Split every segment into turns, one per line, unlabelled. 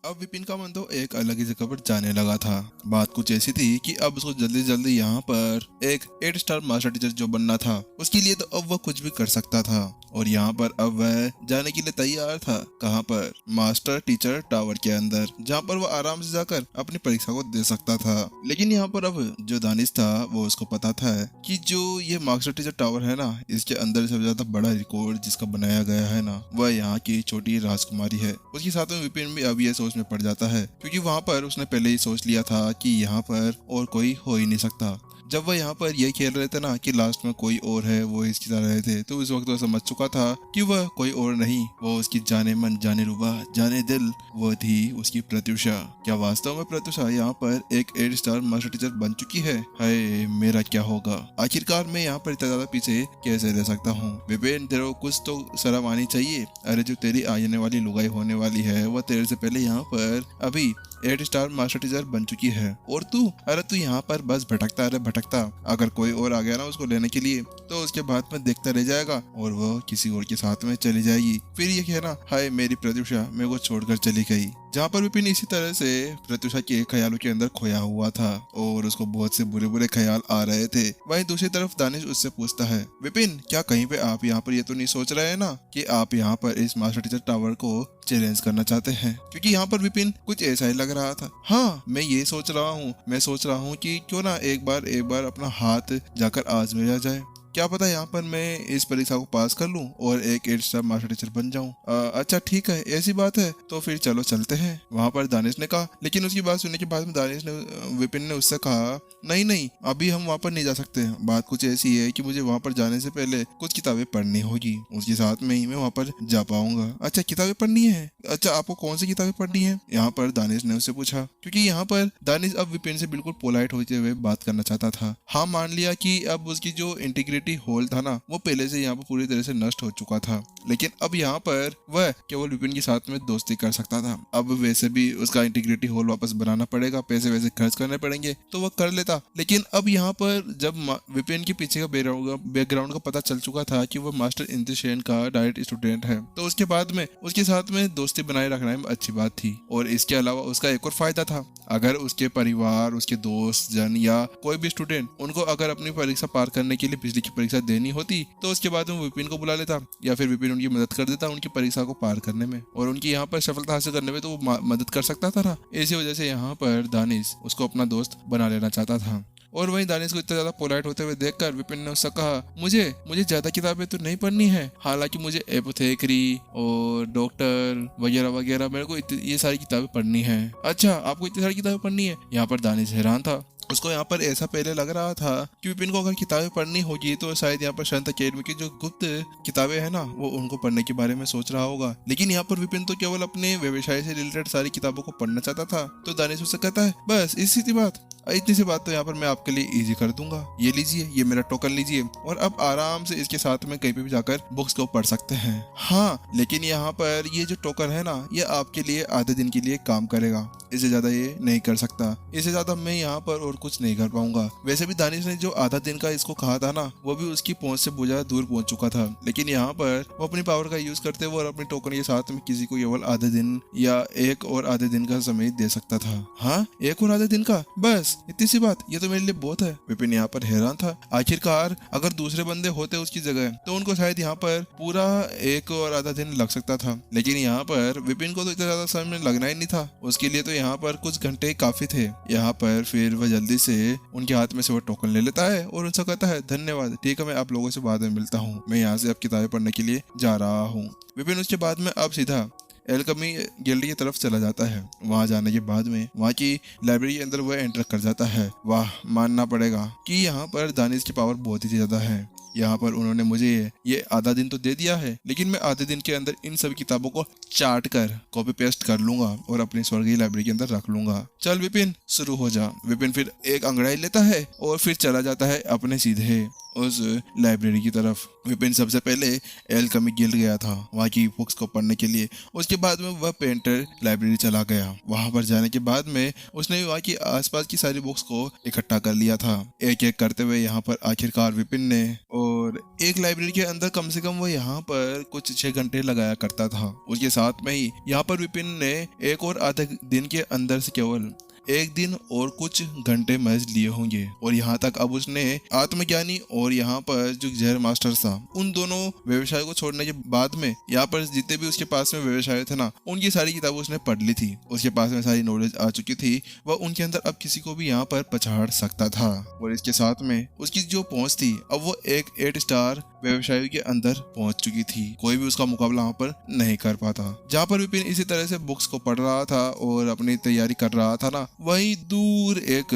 अब विपिन का मन तो एक अलग ही जगह पर जाने लगा था। बात कुछ ऐसी थी कि अब उसको जल्दी जल्दी यहाँ पर एक 8 स्टार मास्टर टीचर जो बनना था, उसके लिए तो अब वह कुछ भी कर सकता था। और यहाँ पर अब वह जाने के लिए तैयार था। कहाँ पर? मास्टर टीचर टावर के अंदर, जहाँ पर वह आराम से जाकर अपनी परीक्षा को दे सकता था। लेकिन यहाँ पर अब जो दानिश था वो उसको पता था कि जो ये मास्टर टीचर टावर है ना, इसके अंदर सबसे ज्यादा बड़ा रिकॉर्ड जिसका बनाया गया है ना, वह यहाँ की छोटी राजकुमारी है। उसके साथ में विपिन भी अब ये सोच में पड़ जाता है, क्योंकि वहाँ पर उसने पहले ही सोच लिया था कि यहाँ पर और कोई हो ही नहीं सकता। जब वह यहाँ पर ये खेल रहे थे ना कि लास्ट में कोई और है, वो इसकी तरह रहे थे, तो उस वक्त वह समझ चुका था कि वह कोई और नहीं, वो उसकी जाने मन, जाने रुबा, जाने दिल, वो थी उसकी प्रत्युषा। क्या वास्तव में प्रत्युषा यहाँ पर एक 8 स्टार मास्टर टीचर बन चुकी है? हाय, मेरा क्या होगा? आखिरकार मैं यहाँ पर इतना ज्यादा पीछे कैसे रह सकता हूँ? विपिन, तेरे को कुछ तो शर्म आनी चाहिए। अरे जो तेरी आने वाली लुगाई होने वाली है, वह तेरे से पहले यहाँ पर अभी 8 स्टार मास्टर टीचर बन चुकी है, और तू, अरे तू यहाँ पर बस भटकता रहे भटकता। अगर कोई और आ गया ना उसको लेने के लिए, तो उसके बाद में देखता रह जाएगा और वो किसी और के साथ में चली जाएगी। फिर ये कहना, हाय मेरी प्रत्युषा मेरे को छोड़कर चली गई। जहाँ पर विपिन इसी तरह से प्रत्युषा के ख्यालों के अंदर खोया हुआ था और उसको बहुत से बुरे बुरे ख्याल आ रहे थे। वहीं दूसरी तरफ दानिश उससे पूछता है, विपिन, क्या कहीं पे आप यहाँ पर ये तो नहीं सोच रहे हैं ना कि आप यहाँ पर इस मास्टर टीचर टावर को चैलेंज करना चाहते हैं? क्योंकि यहाँ पर विपिन कुछ ऐसा ही लग रहा था। हाँ, मैं ये सोच रहा हूँ, मैं सोच रहा हूँ कि क्यों ना एक बार अपना हाथ जाकर आजमाया जाए। क्या पता यहाँ पर मैं इस परीक्षा को पास कर लूं और एक 8 स्टार मास्टर टीचर बन जाऊं। अच्छा ठीक है, ऐसी बात है तो फिर चलो चलते हैं, वहां पर दानिश ने कहा। लेकिन उसकी बात सुनने के बाद में दानिश ने, विपिन ने उससे कहा, नहीं नहीं, अभी हम वहां पर नहीं जा सकते। बात कुछ ऐसी है कि मुझे वहां पर जाने से पहले कुछ किताबें पढ़नी होगी, उसके साथ में ही मैं वहां पर जा पाऊंगा। अच्छा, किताबें पढ़नी है? अच्छा, आपको कौन सी किताबें पढ़नी है? यहाँ पर दानिश ने उससे पूछा, क्योंकि यहाँ पर दानिश अब विपिन से बिल्कुल पोलाइट होते हुए बात करना चाहता था। हाँ, मान लिया कि अब उसकी जो इंटीग्रिटी होल था ना, वो पहले से यहाँ पर पूरी तरह से नष्ट हो चुका था, लेकिन अब यहाँ पर वह केवल विपिन के साथ में दोस्ती कर सकता था। अब वैसे भी उसका इंटीग्रिटी होल वापस बनाना पड़ेगा, पैसे वैसे खर्च करने पड़ेंगे, तो वह कर लेता। लेकिन अब यहाँ पर जब विपिन के पीछे का बैकग्राउंड का पता चल चुका था कि वह मास्टर इंद्रसेन का डायरेक्ट स्टूडेंट है, तो उसके बाद में उसके साथ में दोस्ती बनाए रखना में अच्छी बात थी। और इसके अलावा उसका एक और फायदा था, अगर उसके परिवार, उसके दोस्त जन या कोई भी स्टूडेंट, उनको अगर अपनी परीक्षा पार करने के लिए बिजली की परीक्षा देनी होती, तो उसके बाद में विपिन को बुला लेता, या फिर विपिन उनकी मदद कर देता उनकी परीक्षा को पार करने में और उनकी यहाँ पर सफलता हासिल करने में, तो वो मदद कर सकता था ना। इसी वजह से यहाँ पर दानिश उसको अपना दोस्त बना लेना चाहता था। और वहीं दानिश को इतना ज्यादा पोलाइट होते हुए देखकर विपिन ने उससे कहा, मुझे ज्यादा किताबें तो नहीं पढ़नी है, हालांकि मुझे एपोथेकरी और डॉक्टर वगैरह वगैरह, मेरे को ये सारी किताबें पढ़नी है। अच्छा, आपको इतनी सारी किताबें पढ़नी है? यहाँ पर दानिश हैरान था। उसको यहाँ पर ऐसा पहले लग रहा था कि विपिन को अगर किताबें पढ़नी होगी तो शायद यहाँ पर शांत अकेडमी की जो गुप्त किताबें हैं ना, वो उनको पढ़ने के बारे में सोच रहा होगा। लेकिन यहाँ पर विपिन तो केवल अपने व्यवसाय से रिलेटेड सारी किताबों को पढ़ना चाहता था। तो दानिश उससे कहता है, बस इतनी सी बात तो यहाँ पर मैं आपके लिए इजी कर दूंगा, ये लीजिए, ये मेरा टोकन लीजिए, और अब आराम से इसके साथ में कहीं पे भी जाकर बुक्स को पढ़ सकते हैं। हाँ, लेकिन यहाँ पर ये जो टोकन है ना, ये आपके लिए आधे दिन के लिए काम करेगा, इससे ज्यादा ये नहीं कर सकता, इससे ज्यादा मैं यहाँ पर और कुछ नहीं कर पाऊंगा। वैसे भी दानिश ने जो आधा दिन का इसको कहा था ना, वो भी उसकी पहुंच से बहुत ज्यादा दूर पहुंच चुका था। लेकिन यहाँ पर वो अपनी पावर का यूज करते हुए और अपने टोकन के साथ में किसी को केवल आधे दिन या एक और आधे दिन का समय दे सकता था। हाँ, एक और आधे दिन का, बस इतनी सी बात, ये तो मेरे लिए बहुत है। विपिन यहाँ पर हैरान था। आखिरकार अगर दूसरे बंदे होते उसकी जगह, तो उनको शायद यहाँ पर पूरा एक और आधा दिन लग सकता था, लेकिन यहाँ पर विपिन को तो इतना ज्यादा समय लगना ही नहीं था, उसके लिए तो यहाँ पर कुछ घंटे काफी थे। यहाँ पर फिर वह जल्दी से उनके हाथ में से वो टोकन ले लेता है और उनसे कहता है, धन्यवाद, ठीक है, मैं आप लोगों से बाद में मिलता हूँ, मैं यहाँ से अब किताबें पढ़ने के लिए जा रहा हूँ। विपिन उसके बाद में अब सीधा एल्केमी गैलरी की तरफ चला जाता है। वहां जाने के बाद में वहां की लाइब्रेरी के अंदर वह एंटर कर जाता है। वाह, मानना पड़ेगा कि यहाँ पर दानिश की पावर बहुत ही ज्यादा है। यहाँ पर उन्होंने मुझे ये आधा दिन तो दे दिया है, लेकिन मैं आधे दिन के अंदर इन सभी किताबों को चाट कर कॉपी पेस्ट कर लूंगा और अपनी स्वर्गीय लाइब्रेरी के अंदर रख लूंगा। चल विपिन, शुरू हो जा। विपिन फिर एक अंगड़ाई लेता है और फिर चला जाता है अपने सीधे उस लाइब्रेरी की तरफ। विपिन सबसे पहले एल्केमी गिल्ड गया था वहाँ की बुक्स को पढ़ने के लिए। उसके बाद में वह पेंटर लाइब्रेरी चला गया। वहाँ पर जाने के बाद में उसने वहाँ की आसपास की सारी बुक्स को इकट्ठा कर लिया था। एक एक करते हुए यहाँ पर आखिरकार विपिन ने, और एक लाइब्रेरी के अंदर कम से कम वो यहाँ पर कुछ 6 घंटे लगाया करता था। उसके साथ में ही यहाँ पर विपिन ने एक और आधे दिन के अंदर से केवल 1 दिन और कुछ घंटे महज लिए होंगे। और यहाँ तक अब उसने आत्मज्ञानी और यहाँ पर जो जहर मास्टर था उन दोनों व्यवसाय को छोड़ने के बाद में यहाँ पर जितने भी उसके पास में व्यवसाय थे ना, उनकी सारी किताबें उसने पढ़ ली थी। उसके पास में सारी नॉलेज आ चुकी थी। वह उनके अंदर अब किसी को भी यहाँ पर पछाड़ सकता था। और इसके साथ में उसकी जो पहुंच थी, अब वो एक 8 स्टार व्यवसायी के अंदर पहुंच चुकी थी। कोई भी उसका मुकाबला वहाँ पर नहीं कर पाता। जहाँ पर विपिन इसी तरह से बुक्स को पढ़ रहा था और अपनी तैयारी कर रहा था ना, वहीं दूर एक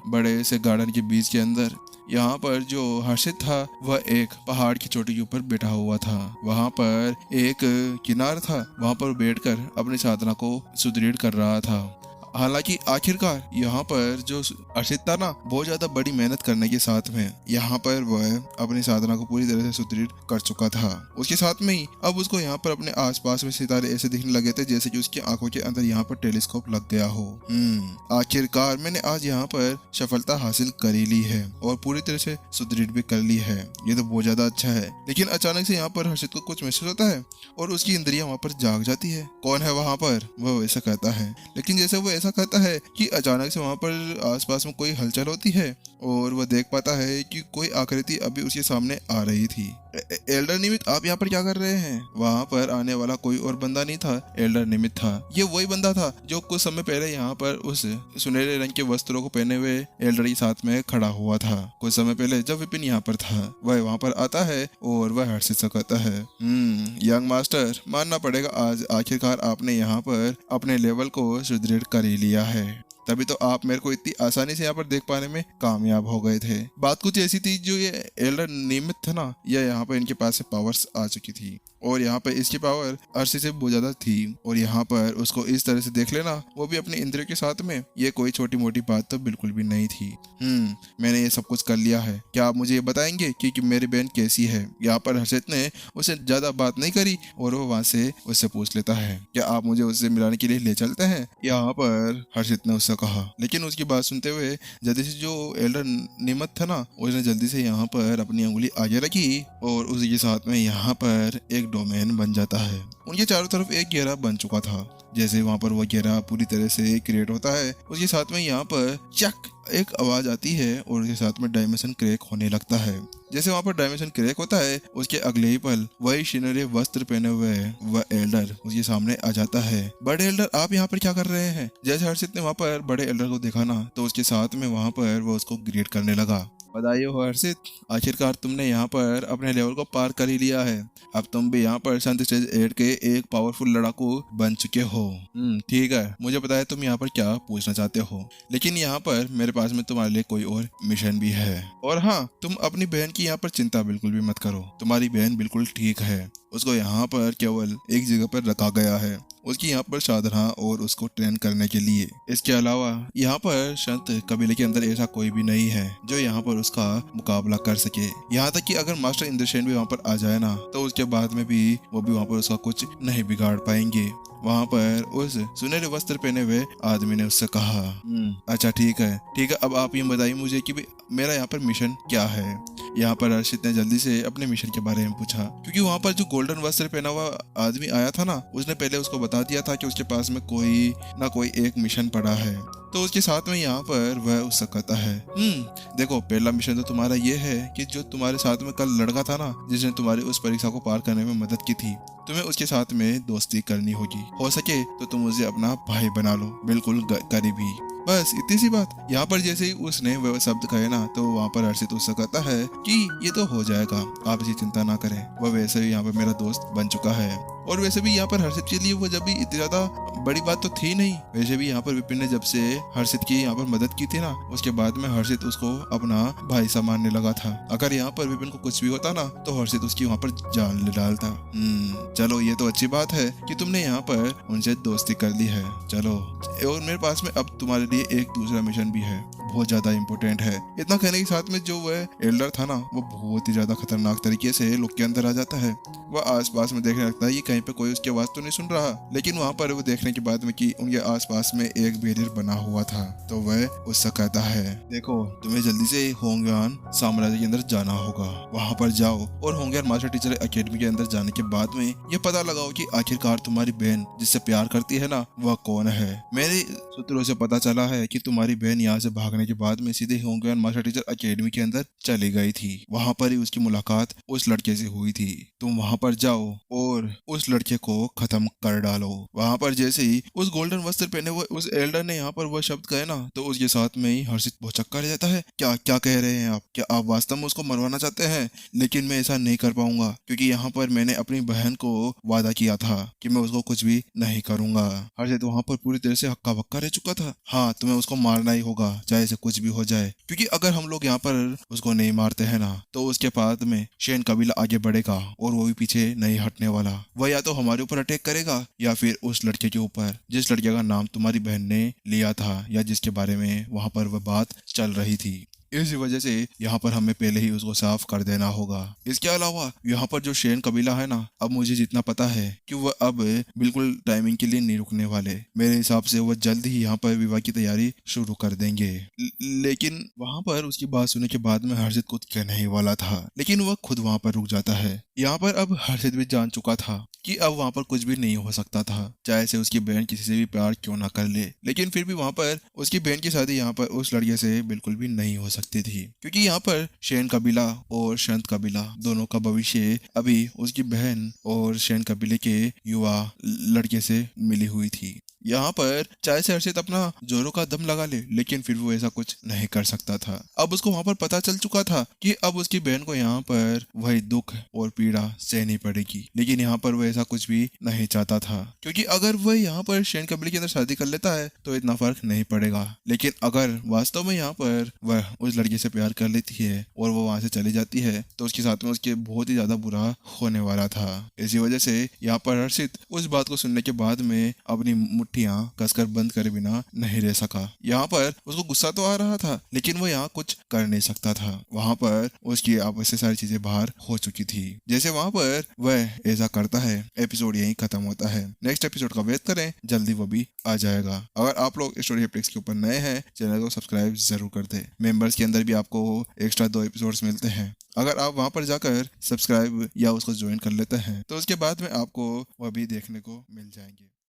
बड़े से गार्डन के बीच के अंदर यहाँ पर जो हर्षित था वह एक पहाड़ की चोटी के ऊपर बैठा हुआ था। वहाँ पर एक किनार था, वहाँ पर बैठकर अपनी साधना को सुदृढ़ कर रहा था। हालांकि आखिरकार यहाँ पर जो अर्षित था ना, बहुत ज्यादा बड़ी मेहनत करने के साथ में यहाँ पर वह अपनी साधना को पूरी तरह से सुदृढ़ कर चुका था। उसके साथ में ही अब उसको यहाँ पर अपने आसपास में सितारे ऐसे दिखने लगे थे जैसे कि उसकी आंखों के अंदर यहाँ पर टेलीस्कोप लग गया हो। आखिरकार मैंने आज यहाँ पर सफलता हासिल कर ही ली है और पूरी तरह से सुदृढ़ भी कर ली है। ये तो बहुत ज्यादा अच्छा है। लेकिन अचानक से यहाँ पर हर्षित को कुछ महसूस होता है और उसकी इंद्रियां वहाँ पर जाग जाती है। कौन है वहाँ पर? वह वैसा कहता है। लेकिन जैसे वो ऐसा कहता है कि अचानक से वहाँ पर आसपास में कोई हलचल होती है और वह देख पाता है कि कोई आकृति अभी उसके सामने आ रही थी। एल्डर निमित, आप यहाँ पर क्या कर रहे हैं? वहाँ पर आने वाला कोई और बंदा नहीं था, एल्डर निमित था। ये वही बंदा था जो कुछ समय पहले यहाँ पर उस सुनहरे रंग के वस्त्रों को पहने हुए एल्डर के साथ में खड़ा हुआ था। कुछ समय पहले जब विपिन यहाँ पर था, वह वहाँ पर आता है और वह हर्षित से कहता है, यंग मास्टर, मानना पड़ेगा आज आखिरकार आपने यहाँ पर अपने लेवल को सुदृढ़ कर ही लिया है। तभी तो आप मेरे को इतनी आसानी से यहाँ पर देख पाने में कामयाब हो गए थे। बात कुछ ऐसी थी, जो ये एल्डर निमित था ना, यह यहाँ पर इनके पास से पावर्स आ चुकी थी और यहाँ पर इसकी पावर अर्शी से बहुत ज्यादा थी। और यहाँ पर उसको इस तरह से देख लेना, वो भी अपने इंद्रियों के साथ में, ये कोई छोटी मोटी बात तो बिल्कुल भी नहीं थी। मैंने ये सब कुछ कर लिया है। क्या आप मुझे ये बताएंगे कि मेरी बहन कैसी है? यहाँ पर हर्षित ने उससे ज्यादा बात नहीं करी और वो वहाँ से उससे पूछ लेता है, क्या आप मुझे उससे मिलाने के लिए ले चलते हैं? यहाँ पर हर्षित ने उससे कहा। लेकिन उसकी बात सुनते हुए जल्दी से जो एल्डर निमित था ना, उसने जल्दी से यहाँ पर अपनी अंगुली आगे रखी और उसी के साथ में यहाँ पर एक डोमेन बन जाता है। उनके चारों तरफ एक घेरा बन चुका था। जैसे वहां पर वो घेरा पूरी तरह से क्रिएट होता है, उसके साथ में यहाँ पर चक एक आवाज आती है और उसके साथ में डायमेंशन क्रैक होने लगता है। जैसे वहाँ पर डायमेंशन क्रैक होता है, उसके अगले ही पल वही सुनहरे वस्त्र पहने हुए वह एल्डर उसके सामने आ जाता है। बड़े एल्डर, आप यहाँ पर क्या कर रहे हैं? जैसे हर्षित ने वहाँ पर बड़े एल्डर को देखा ना, तो उसके साथ में वहाँ पर वो उसको ग्रीट करने लगा। बधाई हो हर्षित, आखिरकार तुमने यहाँ पर अपने लेवल को पार कर ही लिया है। अब तुम भी यहाँ पर संत स्टेज 8 के एक पावरफुल लड़ाकू बन चुके हो। ठीक है, मुझे पता है तुम यहाँ पर क्या पूछना चाहते हो, लेकिन यहाँ पर मेरे पास में तुम्हारे लिए कोई और मिशन भी है। और हाँ, तुम अपनी बहन की यहाँ पर चिंता बिल्कुल भी मत करो। तुम्हारी बहन बिल्कुल ठीक है। उसको यहाँ पर केवल एक जगह पर रखा गया है, उसकी यहाँ पर साधना और उसको ट्रेन करने के लिए। इसके अलावा यहाँ पर संत कबीले के अंदर ऐसा कोई भी नहीं है जो यहाँ पर उसका मुकाबला कर सके। यहाँ तक कि अगर मास्टर इंद्रसेन भी वहाँ पर आ जाए ना, तो उसके बाद में भी वो भी वहाँ पर उसका कुछ नहीं बिगाड़ पाएंगे। वहाँ पर उस सुनहरे वस्त्र पहने हुए आदमी ने उससे कहा, अच्छा ठीक है, अब आप ये बताइए मुझे कि मेरा यहाँ पर मिशन क्या है। यहाँ पर हर्षित ने जल्दी से अपने मिशन के बारे में पूछा, क्योंकि वहाँ पर जो गोल्डन वस्त्र पहना हुआ आदमी आया था ना, उसने पहले उसको बता दिया था कि उसके पास में कोई ना कोई एक मिशन पड़ा है। तो उसके साथ में यहाँ पर वह उससे कहता है, देखो, पहला मिशन तो तुम्हारा ये है कि जो तुम्हारे साथ में कल लड़का था ना, जिसने तुम्हारी उस परीक्षा को पार करने में मदद की थी, तुम्हें उसके साथ में दोस्ती करनी होगी। हो सके तो तुम उसे अपना भाई बना लो, बिल्कुल करीबी। बस इतनी सी बात। यहाँ पर जैसे ही उसने वह शब्द कहे ना, तो वहाँ पर हर्षित उससे कहता है कि ये तो हो जाएगा, आप इसी चिंता ना करें। वह वैसे भी यहाँ पर मेरा दोस्त बन चुका है। और वैसे भी यहाँ पर हर्षित के लिए वो जब भी इतनी ज्यादा बड़ी बात तो थी नहीं। वैसे भी यहाँ पर विपिन ने जब से हर्षित की यहाँ पर मदद की थी ना, उसके बाद में हर्षित उसको अपना भाई सा मानने लगा था। अगर यहाँ पर विपिन को कुछ भी होता ना, तो हर्षित उसकी वहाँ पर जान ले डालता। चलो, ये तो अच्छी बात है कि तुमने यहाँ पर उनसे दोस्ती कर ली है। चलो, और मेरे पास में अब तुम्हारे लिए एक दूसरा मिशन भी है। बहुत ज्यादा इम्पोर्टेंट है। इतना कहने के साथ में जो वह एल्डर था ना, वो बहुत ही ज्यादा खतरनाक तरीके से लुक के अंदर आ जाता है। वह आसपास में देखने लगता है कि कहीं पे कोई उसकी आवाज तो नहीं सुन रहा, लेकिन वहाँ पर वो देखने के बाद में कि उनके आसपास में एक बैरियर बना हुआ था, तो वह उससे कहता है, देखो तुम्हें जल्दी से होंगयान साम्राज्य के अंदर जाना होगा, वहाँ पर जाओ और होंगयान मास्टर टीचर एकेडमी के अंदर जाने के बाद में ये पता लगाओ कि आखिरकार तुम्हारी बहन जिससे प्यार करती है ना, वह कौन है। मेरे सूत्रों से पता चला है कि तुम्हारी बहन यहाँ से भागने के बाद में सीधे होंगयान मास्टर टीचर एकेडमी के अंदर चली गई थी, वहाँ पर ही उसकी मुलाकात उस लड़के से हुई थी। तुम वहाँ पर जाओ और उस लड़के को खत्म कर डालो। वहाँ पर जैसे ही उस गोल्डन वस्त्र पहने हुए उस एल्डर ने यहाँ पर वह शब्द कहे ना, तो उसके साथ में ही हर्षित भौचक्का रह जाता है। क्या क्या कह रहे हैं आप? क्या आप वास्तव में उसको मरवाना चाहते हैं? लेकिन मैं ऐसा नहीं कर पाऊंगा, क्योंकि यहाँ पर मैंने अपनी बहन को वादा किया था कि मैं उसको कुछ भी नहीं करूंगा। हर्षित वहाँ पर पूरी तरह से हक्का बक्का रह चुका था। हाँ, तुम्हें उसको मारना ही होगा, चाहे से कुछ भी हो जाए, क्योंकि अगर हम लोग यहाँ पर उसको नहीं मारते हैं ना, तो उसके बाद में शेन कबीला आगे बढ़ेगा और वो भी पीछे नहीं हटने वाला। वह या तो हमारे ऊपर अटैक करेगा या फिर उस लड़के के ऊपर जिस लड़के का नाम तुम्हारी बहन ने लिया था, या जिसके बारे में वहां पर वह बात चल रही थी। इसी वजह से यहाँ पर हमें पहले ही उसको साफ कर देना होगा। इसके अलावा यहाँ पर जो शेन कबीला है ना, अब मुझे जितना पता है कि वह अब बिल्कुल टाइमिंग के लिए नहीं रुकने वाले। मेरे हिसाब से वह जल्द ही यहाँ पर विवाह की तैयारी शुरू कर देंगे। लेकिन वहाँ पर उसकी बात सुनने के बाद में हर्षित कुछ कहने ही वाला था, लेकिन वह खुद वहाँ पर रुक जाता है। यहाँ पर अब हर्षित भी जान चुका था कि अब वहाँ पर कुछ भी नहीं हो सकता था, चाहे से उसकी बहन किसी से भी प्यार क्यों ना कर ले, लेकिन फिर भी वहाँ पर उसकी बहन की शादी यहाँ पर उस लड़के से बिल्कुल भी नहीं हो सकती थी, क्योंकि यहाँ पर शेन कबीला और शंत कबीला दोनों का भविष्य अभी उसकी बहन और शेन कबीले के युवा लड़के से मिली हुई थी। यहाँ पर चाहे से हर्षित अपना जोरों का दम लगा ले, लेकिन फिर वो ऐसा कुछ नहीं कर सकता था। अब उसको वहां पर पता चल चुका था कि अब उसकी बहन को यहाँ पर वही दुख और पीड़ा सहनी पड़ेगी, लेकिन यहाँ पर वो ऐसा कुछ भी नहीं चाहता था, क्योंकि अगर वह यहाँ पर शेन कबीले के अंदर शादी कर लेता है तो इतना फर्क नहीं पड़ेगा, लेकिन अगर वास्तव में यहाँ पर वह उस लड़के से प्यार कर लेती है और वो वहां से चली जाती है, तो उसके साथ में उसके बहुत ही ज्यादा बुरा होने वाला था। इसी वजह से यहाँ पर हर्षित उस बात को सुनने के बाद में अपनी मुट्ठियां कसकर बंद करे बिना नहीं रह सका। यहाँ पर उसको गुस्सा तो आ रहा था, लेकिन वो यहाँ कुछ कर नहीं सकता था। वहां पर उसकी आपस से सारी चीजें बाहर हो चुकी थी। जैसे वहां पर वह ऐसा करता है, एपिसोड यहीं खत्म होता है। नेक्स्ट एपिसोड का वेट करें, जल्दी वो भी आ जाएगा। अगर आप लोग स्टोरी हैप्टिक्स के ऊपर नए हैं, चैनल को सब्सक्राइब जरूर कर दे। मेंबर्स के अंदर भी आपको एक्स्ट्रा 2 एपिसोड्स मिलते हैं। अगर आप वहां पर जाकर सब्सक्राइब या उसको ज्वाइन कर लेते हैं, तो उसके बाद में आपको वह भी देखने को मिल जाएंगे।